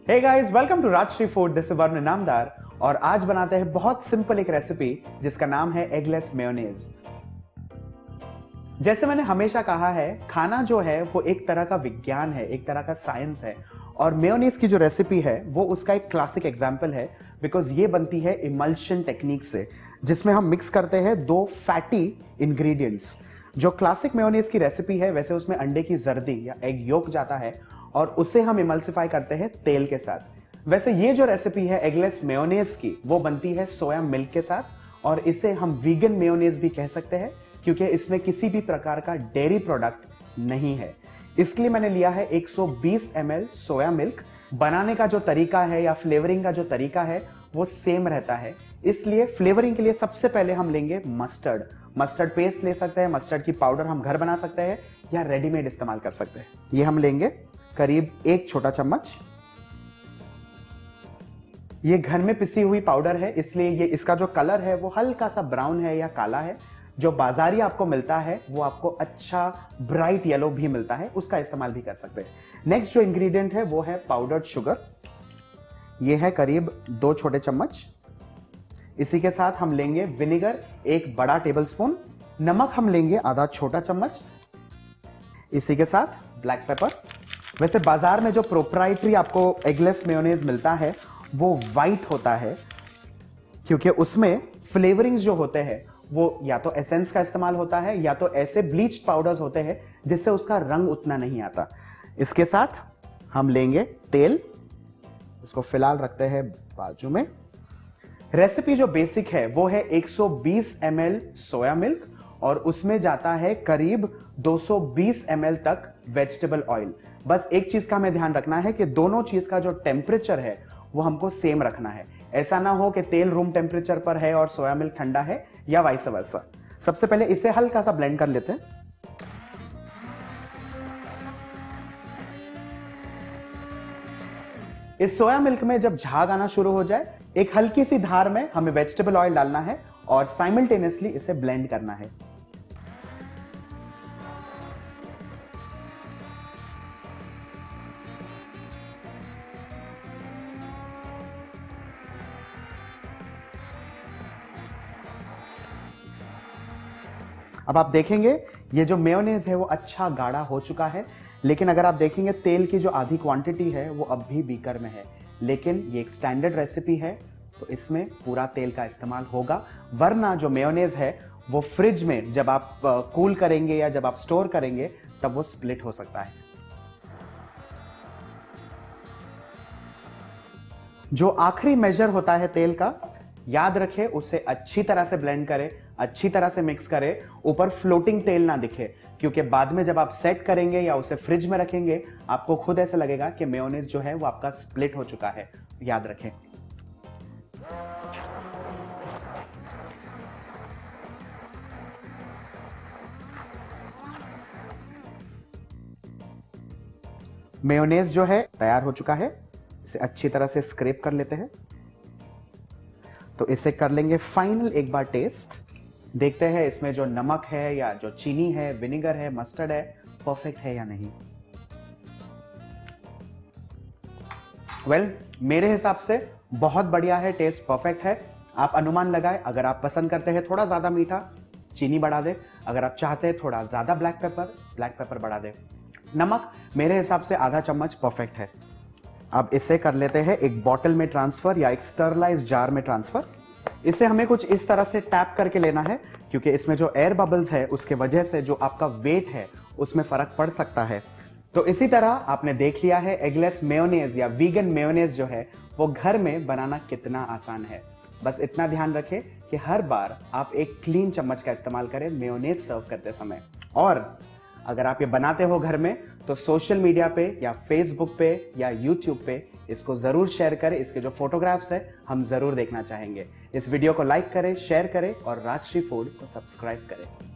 Hey guys, welcome to Rajshri food. This is Varun Inamdar और आज बनाते हैं बहुत सिंपल एक रेसिपी जिसका नाम है एगलेस मेयोनेज। जैसे मैंने हमेशा कहा है, खाना जो है वो एक तरह का विज्ञान है, एक तरह का साइंस है और मेयोनेज की जो रेसिपी है वो उसका एक क्लासिक एग्जांपल है। बिकॉज ये बनती है इमल्शन टेक्निक से, जिसमें हम मिक्स करते हैं दो फैटी इंग्रेडिएंट्स। जो क्लासिक मेयोनेज की रेसिपी है वैसे उसमें अंडे की जर्दी या एग योक जाता है और उसे हम इमल्सिफाई करते हैं तेल के साथ। वैसे ये जो रेसिपी है एगलेस मेयोनेज की, वो बनती है सोया मिल्क के साथ और इसे हम वीगन मेयोनेज भी कह सकते हैं क्योंकि इसमें किसी भी प्रकार का डेयरी प्रोडक्ट नहीं है। इसके लिए मैंने लिया है 120 ml सोया मिल्क। बनाने का जो तरीका है या फ्लेवरिंग का जो तरीका है वो सेम रहता है। इसलिए फ्लेवरिंग के लिए सबसे पहले हम लेंगे मस्टर्ड पेस्ट ले सकते हैं, मस्टर्ड की पाउडर हम घर बना सकते हैं या रेडीमेड इस्तेमाल कर सकते हैं। ये हम लेंगे करीब 1 छोटा चम्मच। ये घर में पिसी हुई पाउडर है, इसलिए ये इसका जो कलर है वो हल्का सा ब्राउन है या काला है। जो बाजारी आपको मिलता है वो आपको अच्छा ब्राइट येलो भी मिलता है, उसका इस्तेमाल भी कर सकते हैं। नेक्स्ट जो इंग्रेडिएंट है वो है पाउडर्ड शुगर। ये है करीब 2 छोटे चम्मच। इसी के साथ हम लेंगे विनेगर 1 बड़ा टेबलस्पून। नमक हम लेंगे आधा छोटा चम्मच। इसी के साथ ब्लैक पेपर। वैसे बाजार में जो प्रोप्राइटरी आपको एगलेस मेयोनेज मिलता है वो वाइट होता है क्योंकि उसमें फ्लेवरिंग्स जो होते हैं वो या तो एसेंस का इस्तेमाल होता है या तो ऐसे ब्लीच्ड पाउडर्स होते हैं जिससे उसका रंग उतना नहीं आता। इसके साथ हम लेंगे तेल, इसको फिलहाल रखते हैं बाजू में। रेसिपी जो बेसिक है वो है 120 ml सोया मिल्क और उसमें जाता है करीब 220 ml तक वेजिटेबल ऑयल। बस एक चीज का हमें ध्यान रखना है कि दोनों चीज का जो टेम्परेचर है वो हमको सेम रखना है। ऐसा ना हो कि तेल रूम टेम्परेचर पर है और सोया मिल्क ठंडा है या वाइस वर्सा। सबसे पहले इसे हल्का सा ब्लेंड कर लेते हैं। इस सोया मिल्क में जब झाग आना शुरू हो जाए, एक हल्की सी धार में हमें वेजिटेबल ऑयल डालना है और साइमल्टेनियसली इसे ब्लेंड करना है। अब आप देखेंगे ये जो मेयोनेज है वो अच्छा गाढ़ा हो चुका है, लेकिन अगर आप देखेंगे तेल की जो आधी क्वांटिटी है वो अब भी बीकर में है। लेकिन ये एक स्टैंडर्ड रेसिपी है तो इसमें पूरा तेल का इस्तेमाल होगा, वरना जो मेयोनेज है वो फ्रिज में जब आप कूल करेंगे या जब आप स्टोर करेंगे तब वो स्प्लिट हो सकता है। जो आखिरी मेजर होता है तेल का, याद रखें उसे अच्छी तरह से ब्लेंड करें, अच्छी तरह से मिक्स करें, ऊपर फ्लोटिंग तेल ना दिखे क्योंकि बाद में जब आप सेट करेंगे या उसे फ्रिज में रखेंगे आपको खुद ऐसा लगेगा कि मेयोनेज जो है वो आपका स्प्लिट हो चुका है। याद रखें। मेयोनेज जो है तैयार हो चुका है। इसे अच्छी तरह से स्क्रैप कर लेते हैं। तो इसे कर लेंगे फाइनल एक बार टेस्ट। देखते हैं इसमें जो नमक है या जो चीनी है, विनेगर है, मस्टर्ड है, परफेक्ट है या नहीं। मेरे हिसाब से बहुत बढ़िया है, टेस्ट परफेक्ट है। आप अनुमान लगाए, अगर आप पसंद करते हैं थोड़ा ज्यादा मीठा, चीनी बढ़ा दे। अगर आप चाहते हैं थोड़ा ज्यादा ब्लैक पेपर बढ़ा दे। नमक मेरे हिसाब से आधा चम्मच परफेक्ट है। अब इसे कर लेते हैं एक बॉटल में ट्रांसफर या एक स्टरलाइज जार में ट्रांसफर। इसे हमें कुछ इस तरह से टैप करके लेना है क्योंकि इसमें जो एयर बबल्स है उसके वजह से जो आपका वेट है उसमें फर्क पड़ सकता है। तो इसी तरह आपने देख लिया है एगलेस मेयोनेज या वीगन मेयोनेज जो है वो घर में बनाना कितना आसान है। बस इतना ध्यान रखें कि हर बार आप एक क्लीन चम्मच का इस्तेमाल करें मेयोनेज सर्व करते समय। और अगर आप ये बनाते हो घर में तो सोशल मीडिया पे या फेसबुक पे या यूट्यूब पे इसको जरूर शेयर करें। इसके जो फोटोग्राफ्स है हम जरूर देखना चाहेंगे। इस वीडियो को लाइक करें, शेयर करें और राजश्री फूड को सब्सक्राइब करें।